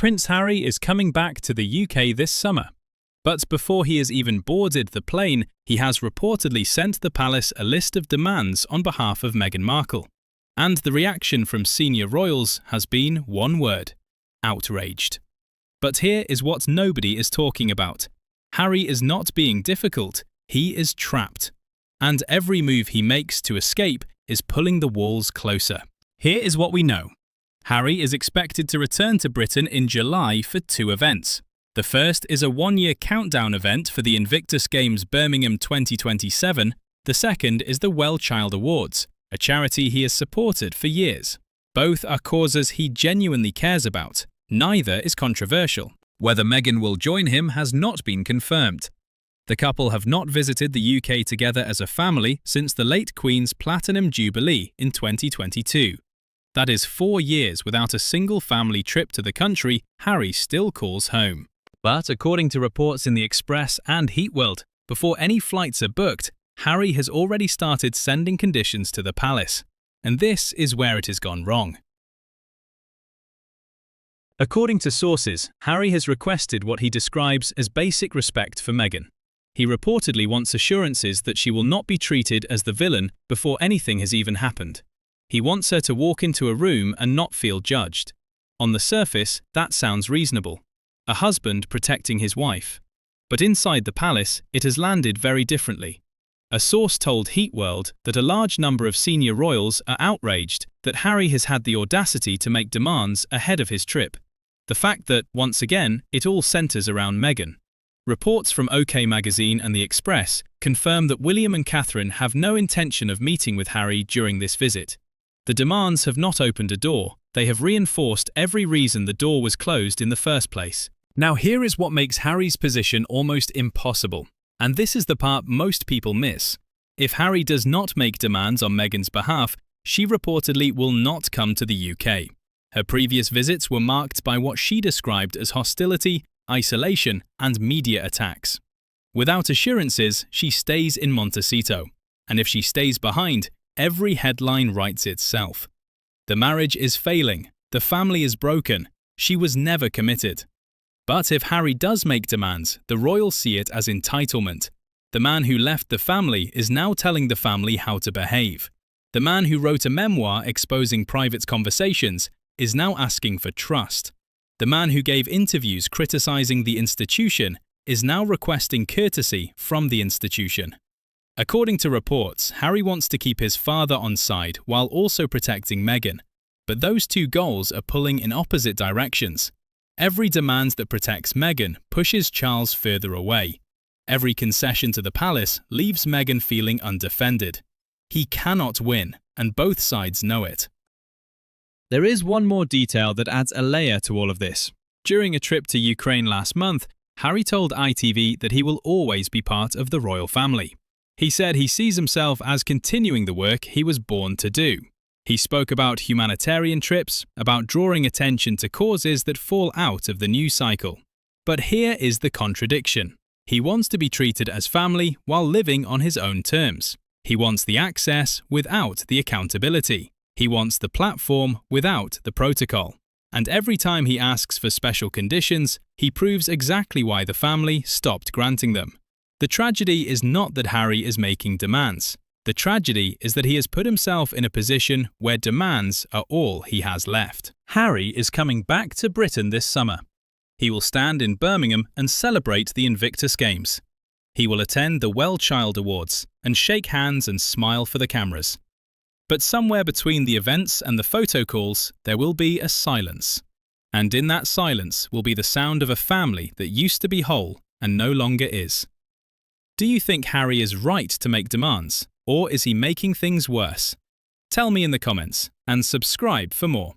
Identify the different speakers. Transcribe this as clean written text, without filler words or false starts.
Speaker 1: Prince Harry is coming back to the UK this summer. But before he has even boarded the plane, he has reportedly sent the palace a list of demands on behalf of Meghan Markle. And the reaction from senior royals has been one word: outraged. But here is what nobody is talking about. Harry is not being difficult, he is trapped. And every move he makes to escape is pulling the walls closer. Here is what we know. Harry is expected to return to Britain in July for 2 events. The first is a 1-year countdown event for the Invictus Games Birmingham 2027. The second is the WellChild Awards, a charity he has supported for years. Both are causes he genuinely cares about. Neither is controversial. Whether Meghan will join him has not been confirmed. The couple have not visited the UK together as a family since the late Queen's Platinum Jubilee in 2022. That is 4 years without a single family trip to the country Harry still calls home. But according to reports in the Express and Heatworld, before any flights are booked, Harry has already started sending conditions to the palace. And this is where it has gone wrong. According to sources, Harry has requested what he describes as basic respect for Meghan. He reportedly wants assurances that she will not be treated as the villain before anything has even happened. He wants her to walk into a room and not feel judged. On the surface, that sounds reasonable. A husband protecting his wife. But inside the palace, it has landed very differently. A source told Heatworld that a large number of senior royals are outraged that Harry has had the audacity to make demands ahead of his trip. The fact that, once again, it all centres around Meghan. Reports from OK Magazine and The Express confirm that William and Catherine have no intention of meeting with Harry during this visit. The demands have not opened a door, they have reinforced every reason the door was closed in the first place. Now here is what makes Harry's position almost impossible. And this is the part most people miss. If Harry does not make demands on Meghan's behalf, she reportedly will not come to the UK. Her previous visits were marked by what she described as hostility, isolation, and media attacks. Without assurances, she stays in Montecito. And if she stays behind, every headline writes itself. The marriage is failing, the family is broken, she was never committed. But if Harry does make demands, the royals see it as entitlement. The man who left the family is now telling the family how to behave. The man who wrote a memoir exposing private conversations is now asking for trust. The man who gave interviews criticizing the institution is now requesting courtesy from the institution. According to reports, Harry wants to keep his father on side while also protecting Meghan. But those two goals are pulling in opposite directions. Every demand that protects Meghan pushes Charles further away. Every concession to the palace leaves Meghan feeling undefended. He cannot win, and both sides know it. There is one more detail that adds a layer to all of this. During a trip to Ukraine last month, Harry told ITV that he will always be part of the royal family. He said he sees himself as continuing the work he was born to do. He spoke about humanitarian trips, about drawing attention to causes that fall out of the news cycle. But here is the contradiction. He wants to be treated as family while living on his own terms. He wants the access without the accountability. He wants the platform without the protocol. And every time he asks for special conditions, he proves exactly why the family stopped granting them. The tragedy is not that Harry is making demands. The tragedy is that he has put himself in a position where demands are all he has left. Harry is coming back to Britain this summer. He will stand in Birmingham and celebrate the Invictus Games. He will attend the WellChild Awards and shake hands and smile for the cameras. But somewhere between the events and the photo calls, there will be a silence. And in that silence will be the sound of a family that used to be whole and no longer is. Do you think Harry is right to make demands, or is he making things worse? Tell me in the comments and subscribe for more.